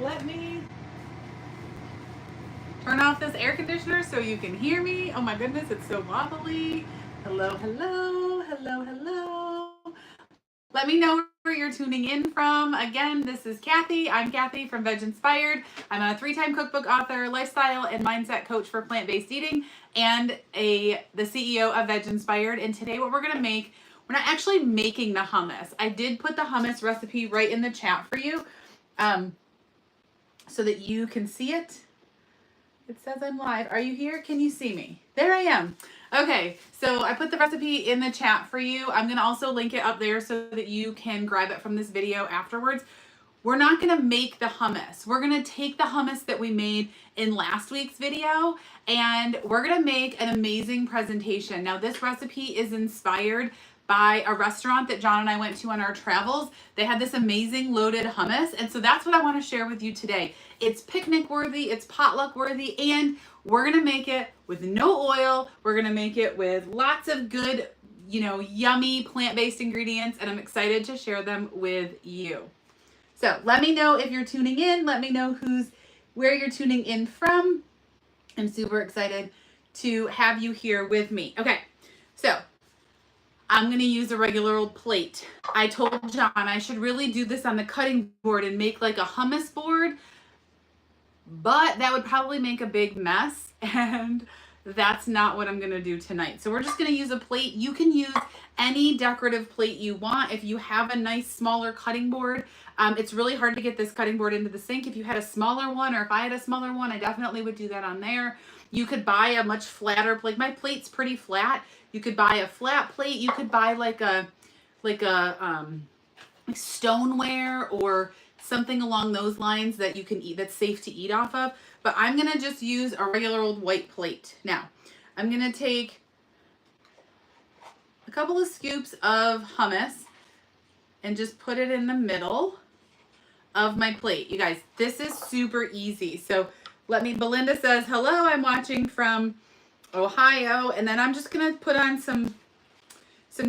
Let me turn off this air conditioner so you can hear me. Oh my goodness, it's so wobbly. Hello, hello, hello, hello. Let me know where you're tuning in from. Again, this is Kathy. I'm Kathy from VegInspired. I'm a 3-time cookbook author, lifestyle and mindset coach for plant-based eating, and the CEO of VegInspired. And today what we're going to make, we're not actually making the hummus. I did put the hummus recipe right in the chat for you so that you can see it. It says I'm live. Are you here? Can you see me? There I am. Okay, so I put the recipe in the chat for you. I'm going to also link it up there so that you can grab it from this video afterwards. We're not going to make the hummus. We're going to take the hummus that we made in last week's video and we're going to make an amazing presentation. Now, this recipe is inspired by a restaurant that John and I went to on our travels. They had this amazing loaded hummus, and so that's what I want to share with you today. It's picnic worthy, it's potluck worthy, and we're gonna make it with no oil. We're gonna make it with lots of good, yummy plant-based ingredients, and I'm excited to share them with you. So let me know if you're tuning in. Let me know where you're tuning in from. I'm super excited to have you here with me. Okay, so I'm going to use a regular old plate. I told John I should really do this on the cutting board and make like a hummus board, but that would probably make a big mess, and that's not what I'm going to do tonight. So we're just going to use a plate. You can use any decorative plate you want. If you have a nice smaller cutting board, it's really hard to get this cutting board into the sink. If you had a smaller one, or if I had a smaller one, I definitely would do that on there. You could buy a much flatter plate. My plate's pretty flat. You could buy a flat plate. You could buy like stoneware or something along those lines that you can eat, that's safe to eat off of. But I'm gonna just use a regular old white plate. Now, I'm gonna take a couple of scoops of hummus and just put it in the middle of my plate. You guys, this is super easy. So Belinda says, hello, I'm watching from Ohio. And then I'm just gonna put on some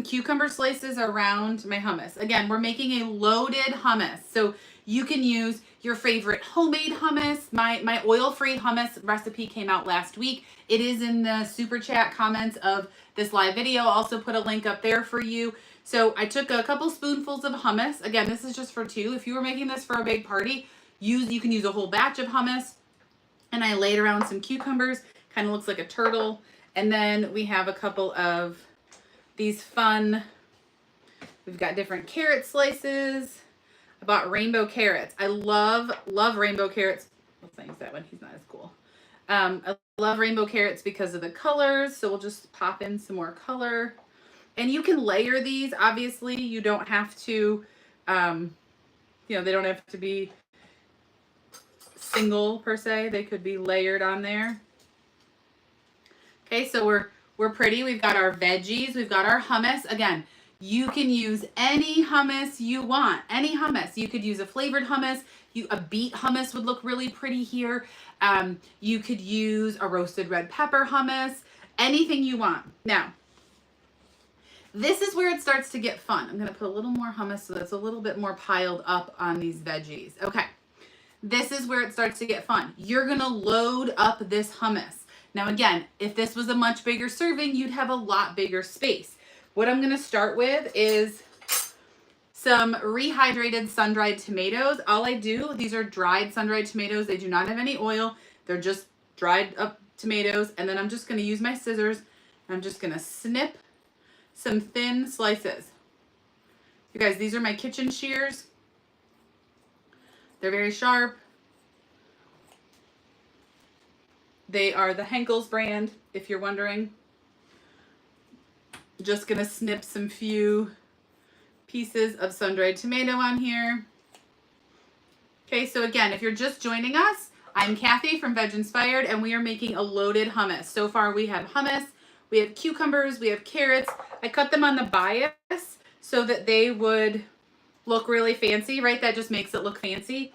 cucumber slices around my hummus. Again, we're making a loaded hummus. So you can use your favorite homemade hummus. My oil-free hummus recipe came out last week. It is in the super chat comments of this live video. I'll also put a link up there for you. So I took a couple spoonfuls of hummus. Again, this is just for 2. If you were making this for a big party, you can use a whole batch of hummus. And I laid around some cucumbers. Kind of looks like a turtle. And then we have a couple of these fun, we've got different carrot slices. I bought rainbow carrots. I love rainbow carrots. Let's not use that one. He's not as cool. I love rainbow carrots because of the colors. So we'll just pop in some more color. And you can layer these. Obviously, you don't have to, they don't have to be single per se. They could be layered on there. Okay, so we're pretty. We've got our veggies. We've got our hummus. Again, you can use any hummus you want. Any hummus. You could use a flavored hummus. A beet hummus would look really pretty here. You could use a roasted red pepper hummus. Anything you want. Now, this is where it starts to get fun. I'm going to put a little more hummus so that's a little bit more piled up on these veggies. Okay, this is where it starts to get fun. You're going to load up this hummus. Now again, if this was a much bigger serving, you'd have a lot bigger space. What I'm gonna start with is some rehydrated sun-dried tomatoes. All I do, these are dried sun-dried tomatoes. They do not have any oil. They're just dried up tomatoes. And then I'm just gonna use my scissors. And I'm just gonna snip some thin slices. You guys, these are my kitchen shears. They're very sharp. They are the Henkel's brand, if you're wondering. Just gonna snip some few pieces of sun-dried tomato on here. Okay, so again, if you're just joining us, I'm Kathy from VegInspired, and we are making a loaded hummus. So far we have hummus, we have cucumbers, we have carrots. I cut them on the bias so that they would look really fancy, right? That just makes it look fancy.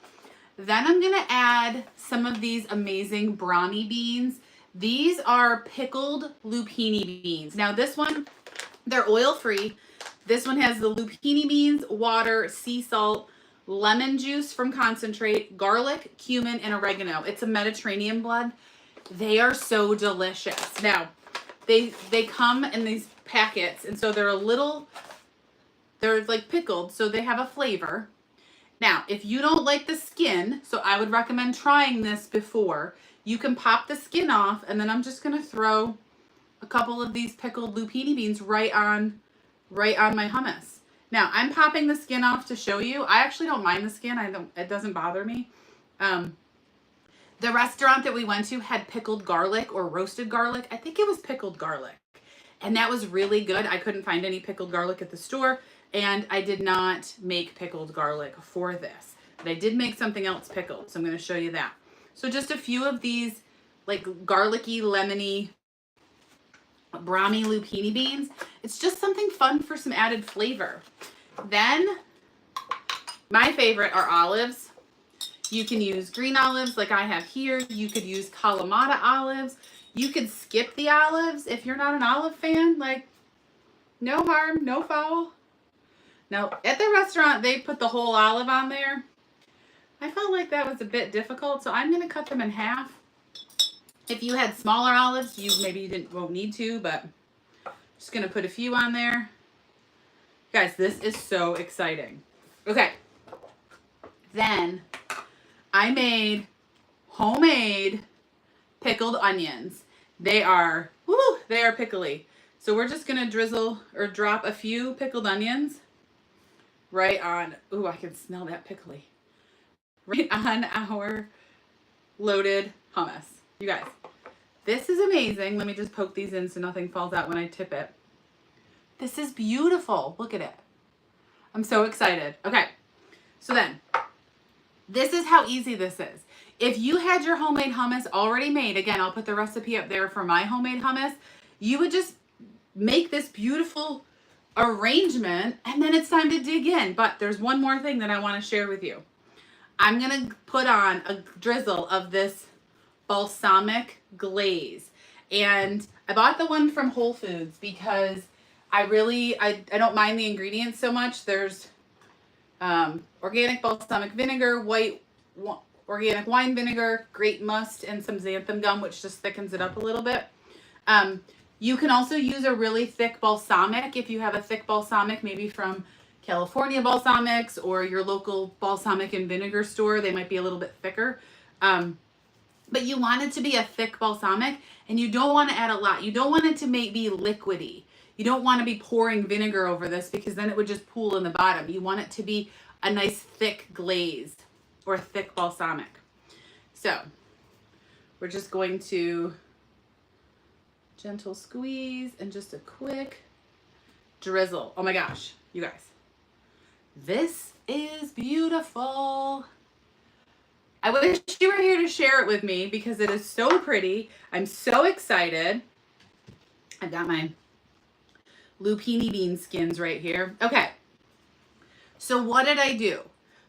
Then I'm gonna add some of these amazing brownie beans. These are pickled lupini beans. Now this one, they're oil-free. This one has the lupini beans, water, sea salt, lemon juice from concentrate, garlic, cumin, and oregano. It's a Mediterranean blend. They are so delicious. Now, they come in these packets, and so they're like pickled, so they have a flavor. Now, if you don't like the skin, so I would recommend trying this before. You can pop the skin off, and then I'm just going to throw a couple of these pickled lupini beans right on my hummus. Now, I'm popping the skin off to show you. I actually don't mind the skin. It doesn't bother me. The restaurant that we went to had pickled garlic or roasted garlic. I think it was pickled garlic. And that was really good. I couldn't find any pickled garlic at the store, and I did not make pickled garlic for this. But I did make something else pickled, so I'm going to show you that. So just a few of these like garlicky, lemony, brahmi lupini beans. It's just something fun for some added flavor. Then my favorite are olives. You can use green olives like I have here. You could use Kalamata olives. You could skip the olives if you're not an olive fan. Like, no harm, no foul. Now, at the restaurant, they put the whole olive on there. I felt like that was a bit difficult, so I'm going to cut them in half. If you had smaller olives, maybe you won't need to, but I'm just going to put a few on there. Guys, this is so exciting. Okay. Then I made homemade pickled onions. They are pickly. So we're just going to drizzle or drop a few pickled onions right on. Ooh, I can smell that pickly. Right on our loaded hummus. You guys, this is amazing. Let me just poke these in so nothing falls out when I tip it. This is beautiful. Look at it. I'm so excited. Okay. So then, this is how easy this is. If you had your homemade hummus already made, again, I'll put the recipe up there for my homemade hummus, you would just make this beautiful arrangement, and then it's time to dig in. But there's one more thing that I want to share with you. I'm going to put on a drizzle of this balsamic glaze. And I bought the one from Whole Foods because I don't mind the ingredients so much. There's organic balsamic vinegar, organic wine vinegar, grape must, and some xanthan gum, which just thickens it up a little bit. You can also use a really thick balsamic if you have a thick balsamic, maybe from California Balsamics or your local balsamic and vinegar store. They might be a little bit thicker. But you want it to be a thick balsamic, and you don't want to add a lot. You don't want it to be liquidy. You don't want to be pouring vinegar over this because then it would just pool in the bottom. You want it to be a nice thick glaze or thick balsamic. So we're just going to gentle squeeze and just a quick drizzle. Oh my gosh, you guys. This is beautiful. I wish you were here to share it with me because it is so pretty. I'm so excited. I've got my lupini bean skins right here. Okay. So what did I do?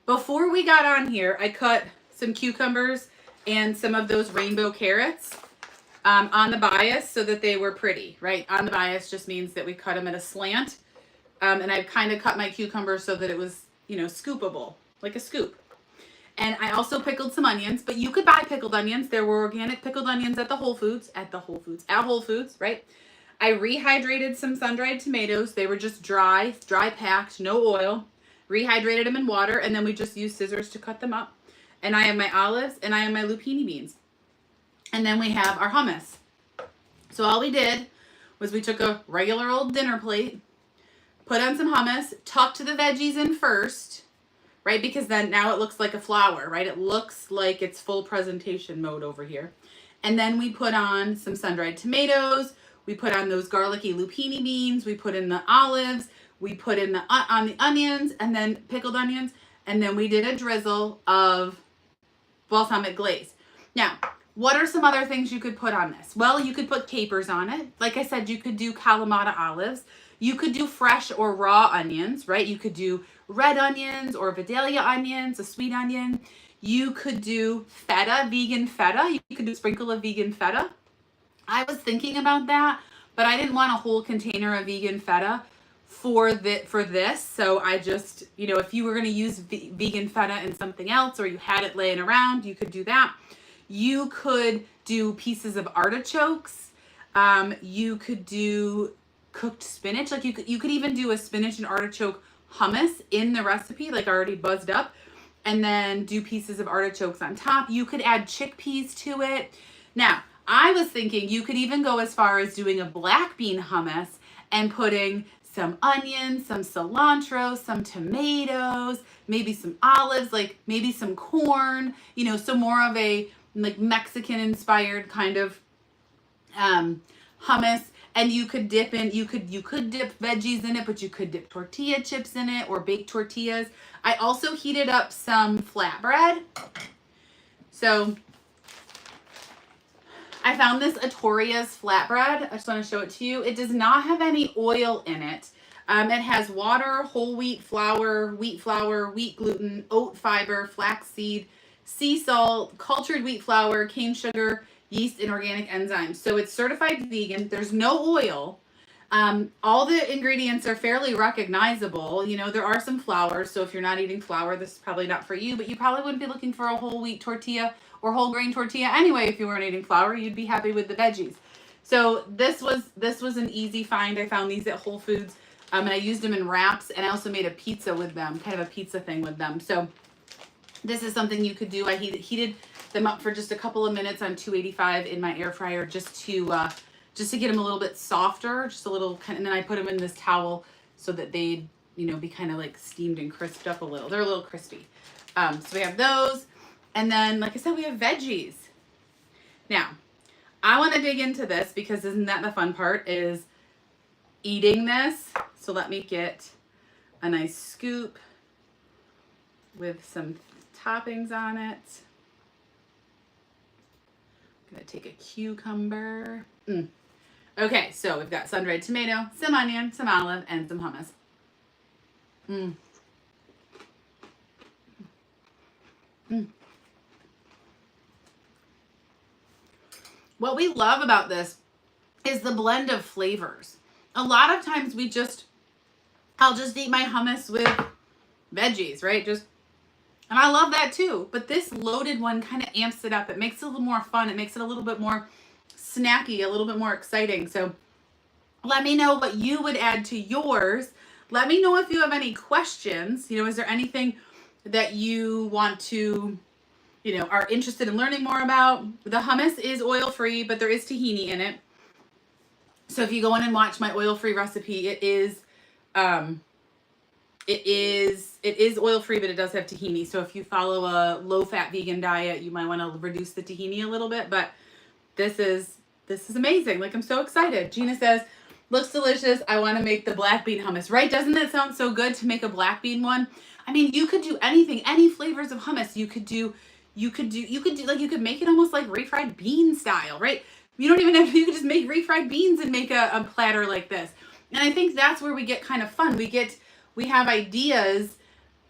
Before we got on here, I cut some cucumbers and some of those rainbow carrots on the bias so that they were pretty, right? On the bias just means that we cut them at a slant. And I kind of cut my cucumber so that it was, scoopable, like a scoop. And I also pickled some onions, but you could buy pickled onions. There were organic pickled onions at Whole Foods, right? I rehydrated some sun-dried tomatoes. They were just dry packed, no oil. Rehydrated them in water, and then we just used scissors to cut them up. And I have my olives, and I have my lupini beans. And then we have our hummus. So all we did was we took a regular old dinner plate, put on some hummus, tucked the veggies in first, right? Because then now it looks like a flower, right? It looks like it's full presentation mode over here. And then we put on some sun-dried tomatoes. We put on those garlicky lupini beans. We put in the olives. We put in on the onions and then pickled onions. And then we did a drizzle of balsamic glaze. Now, what are some other things you could put on this? Well, you could put capers on it. Like I said, you could do Kalamata olives. You could do fresh or raw onions, right? You could do red onions or Vidalia onions, a sweet onion. You could do feta, vegan feta. You could do a sprinkle of vegan feta. I was thinking about that, but I didn't want a whole container of vegan feta for this. So I just, you know, if you were going to use vegan feta in something else, or you had it laying around, you could do that. You could do pieces of artichokes. You could do cooked spinach. Like you could even do a spinach and artichoke hummus in the recipe, like already buzzed up, and then do pieces of artichokes on top. You could add chickpeas to it. Now, I was thinking you could even go as far as doing a black bean hummus and putting some onions, some cilantro, some tomatoes, maybe some olives, like maybe some corn, you know, so more of a like Mexican inspired kind of hummus. And you could dip in, you could dip veggies in it, but you could dip tortilla chips in it or baked tortillas. I also heated up some flatbread. So I found this Atoria's flatbread. I just want to show it to you. It does not have any oil in it. It has water, whole wheat flour, wheat gluten, oat fiber, flaxseed, sea salt, cultured wheat flour, cane sugar, yeast, and organic enzymes. So it's certified vegan. There's no oil. All the ingredients are fairly recognizable. You know, there are some flours. So if you're not eating flour, this is probably not for you, but you probably wouldn't be looking for a whole wheat tortilla or whole grain tortilla anyway. If you weren't eating flour, you'd be happy with the veggies. So this was an easy find. I found these at Whole Foods. And I used them in wraps, and I also made a pizza with them, kind of a pizza thing with them. So this is something you could do. I heated them up for just a couple of minutes on 285 in my air fryer just to get them a little bit softer, just a little kind of, and then I put them in this towel so that they'd, you know, be kind of like steamed and crisped up a little. They're a little crispy. So we have those. And then, like I said, we have veggies. Now, I want to dig into this because isn't that the fun part, is eating this. So let me get a nice scoop with some toppings on it. I'm going to take a cucumber. Okay, so we've got sun-dried tomato, some onion, some olive, and some hummus. What we love about this is the blend of flavors. A lot of times I'll just eat my hummus with veggies, right? And I love that too. But this loaded one kind of amps it up. It makes it a little more fun. It makes it a little bit more snacky, a little bit more exciting. So let me know what you would add to yours. Let me know if you have any questions. You know, is there anything that you want to, you know, are interested in learning more about? The hummus is oil-free, but there is tahini in it. So if you go in and watch my oil-free recipe, it is oil-free, but it does have tahini. So if you follow a low-fat vegan diet, you might want to reduce the tahini a little bit. But this is amazing. Like, I'm so excited. Gina says, looks delicious. I want to make the black bean hummus. Right? Doesn't that sound so good to make a black bean one? I mean, you could do anything, any flavors of hummus. You could make it almost like refried bean style, right? You don't even have to, you could just make refried beans and make a platter like this. And I think that's where we get kind of fun. We have ideas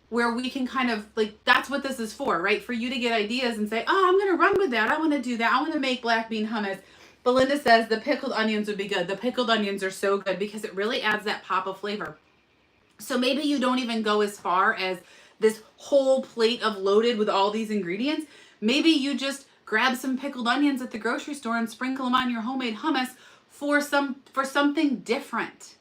where we can kind of, like, that's what this is for, right? For you to get ideas and say, oh, I'm going to run with that. I want to do that. I want to make black bean hummus. Belinda says the pickled onions would be good. The pickled onions are so good because it really adds that pop of flavor. So maybe you don't even go as far as this whole plate of loaded with all these ingredients. Maybe you just grab some pickled onions at the grocery store and sprinkle them on your homemade hummus for something different,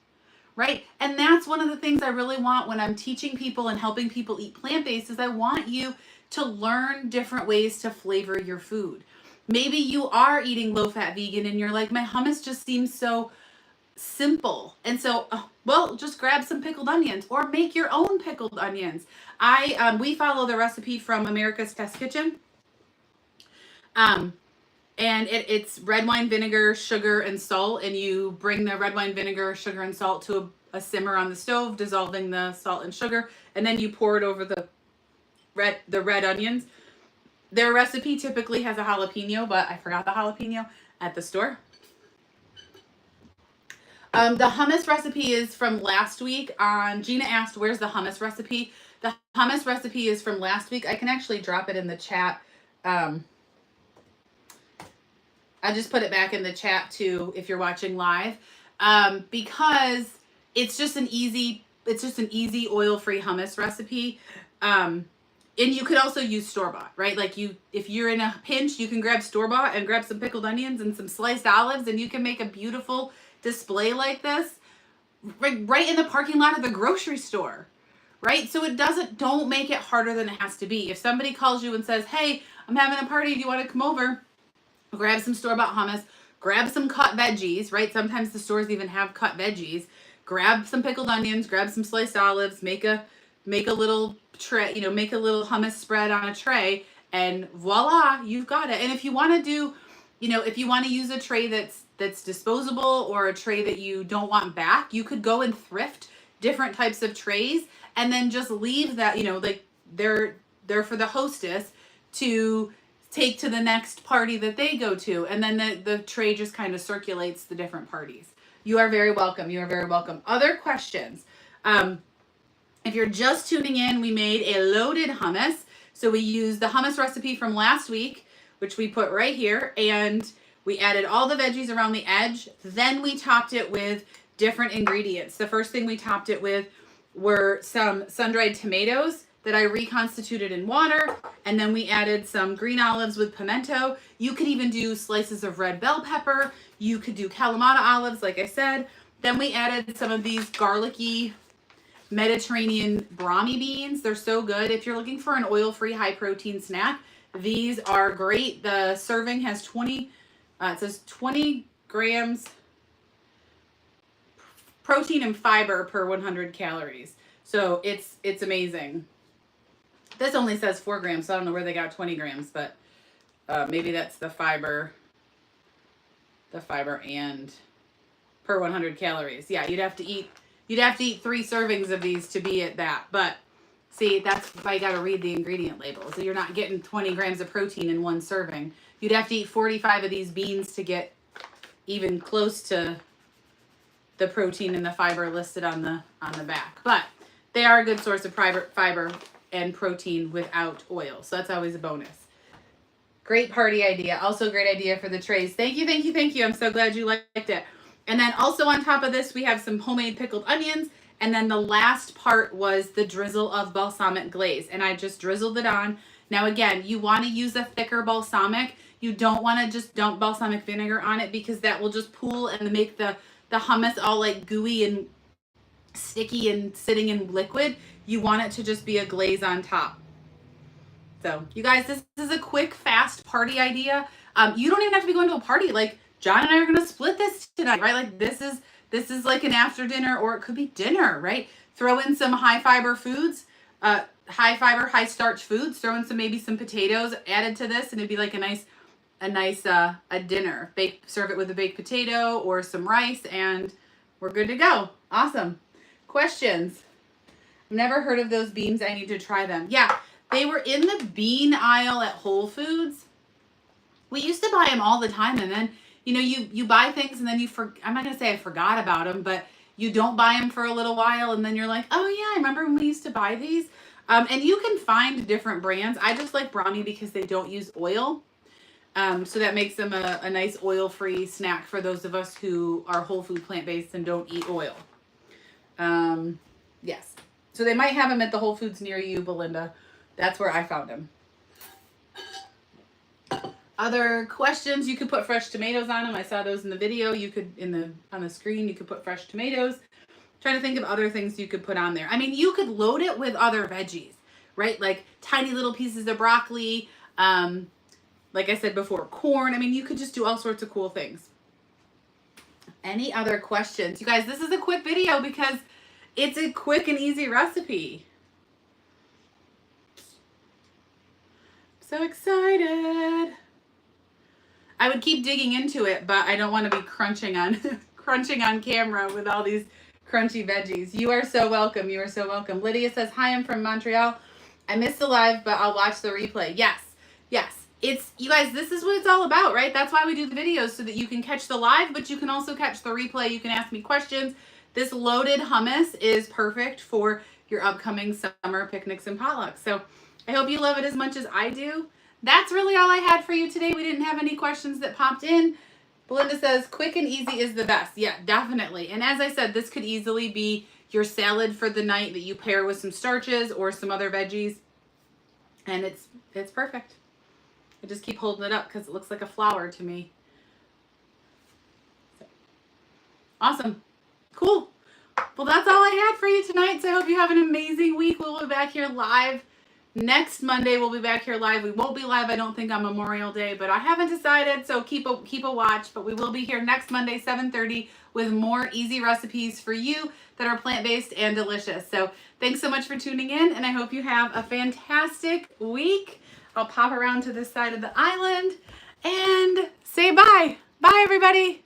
right? And that's one of the things I really want when I'm teaching people and helping people eat plant-based is I want you to learn different ways to flavor your food. Maybe you are eating low-fat vegan and you're like, my hummus just seems so simple. And so, well, just grab some pickled onions or make your own pickled onions. We follow the recipe from America's Test Kitchen. And it's red wine vinegar, sugar, and salt. And you bring the red wine vinegar, sugar, and salt to a simmer on the stove, dissolving the salt and sugar. And then you pour it over the red onions. Their recipe typically has a jalapeno, but I forgot the jalapeno at the store. The hummus recipe is from last week. Gina asked, where's the hummus recipe? The hummus recipe is from last week. I can actually drop it in the chat. I just put it back in the chat too if you're watching live, because it's just an easy oil-free hummus recipe. And you could also use store-bought, right? Like if you're in a pinch, you can grab store-bought and grab some pickled onions and some sliced olives, and you can make a beautiful display like this right in the parking lot of the grocery store, right? So don't make it harder than it has to be. If somebody calls you and says, hey, I'm having a party, do you want to come over? Grab some store-bought hummus, grab some cut veggies, right? Sometimes the stores even have cut veggies. Grab some pickled onions, grab some sliced olives, make a little tray, make a little hummus spread on a tray, and voila, you've got it. And if you want to do, if you want to use a tray that's disposable, or a tray that you don't want back, you could go and thrift different types of trays and then just leave that, like they're for the hostess to take to the next party that they go to, and then the tray just kind of circulates the different parties. You are very welcome. You are very welcome. Other questions? If you're just tuning in, we made a loaded hummus. So we used the hummus recipe from last week, which we put right here, and we added all the veggies around the edge. Then we topped it with different ingredients. The first thing we topped it with were some sun-dried tomatoes that I reconstituted in water, and then we added some green olives with pimento. You could even do slices of red bell pepper. You could do Kalamata olives, like I said. Then we added some of these garlicky Mediterranean brahmi beans. They're so good. If you're looking for an oil-free, high-protein snack, these are great. The serving has 20, it says 20 grams protein and fiber per 100 calories. So it's amazing. This only says 4 grams, so I don't know where they got 20 grams, but maybe that's the fiber and per 100 calories. Yeah, you'd have to eat 3 servings of these to be at that. But see, that's why you got to read the ingredient labels. So you're not getting 20 grams of protein in one serving. You'd have to eat 45 of these beans to get even close to the protein and the fiber listed on the back. But they are a good source of fiber and protein without oil. So that's always a bonus. Great party idea. Also a great idea for the trays. Thank you, thank you, thank you. I'm so glad you liked it. And then also on top of this, we have some homemade pickled onions. And then the last part was the drizzle of balsamic glaze. And I just drizzled it on. Now again, you want to use a thicker balsamic. You don't want to just dump balsamic vinegar on it, because that will just pool and make the hummus all like gooey and sticky and sitting in liquid. You want it to just be a glaze on top. So you guys, this is a quick, fast party idea. You don't even have to be going to a party. Like John and I are going to split this tonight, right? Like this is like an after dinner, or it could be dinner, right? Throw in some high fiber foods, high fiber, high starch foods. Throw in maybe some potatoes added to this, and it'd be like a nice dinner. Serve it with a baked potato or some rice, and we're good to go. Awesome. Questions? I've never heard of those beans. I need to try them. Yeah, they were in the bean aisle at Whole Foods. We used to buy them all the time, and then you buy things and then I'm not gonna say I forgot about them, but you don't buy them for a little while, and then you're like, oh yeah, I remember when we used to buy these. And you can find different brands. I just like brahmi because they don't use oil. So that makes them a nice oil-free snack for those of us who are whole food plant-based and don't eat oil. Yes. So they might have them at the Whole Foods near you, Belinda. That's where I found them. Other questions? You could put fresh tomatoes on them. I saw those in the video. You could, on the screen, you could put fresh tomatoes. Trying to think of other things you could put on there. I mean, you could load it with other veggies, right? Like tiny little pieces of broccoli, like I said before, corn. I mean, you could just do all sorts of cool things. Any other questions? You guys, this is a quick video because it's a quick and easy recipe. So excited. I would keep digging into it, but I don't want to be crunching on camera with all these crunchy veggies. You are so welcome. You are so welcome. Lydia says, hi, I'm from Montreal. I missed the live, but I'll watch the replay. Yes. Yes. You guys, this is what it's all about, right? That's why we do the videos, so that you can catch the live, but you can also catch the replay. You can ask me questions. This loaded hummus is perfect for your upcoming summer picnics and potlucks. So I hope you love it as much as I do. That's really all I had for you today. We didn't have any questions that popped in. Belinda says, quick and easy is the best. Yeah, definitely. And as I said, this could easily be your salad for the night that you pair with some starches or some other veggies. And it's perfect. I just keep holding it up because it looks like a flower to me. Awesome. Cool. Well, that's all I had for you tonight. So I hope you have an amazing week. We'll be back here live next Monday. We'll be back here live. We won't be live, I don't think, on Memorial Day, but I haven't decided, so keep a watch. But we will be here next Monday, 7:30, with more easy recipes for you that are plant-based and delicious. So thanks so much for tuning in, and I hope you have a fantastic week. I'll pop around to this side of the island and say bye. Bye, everybody.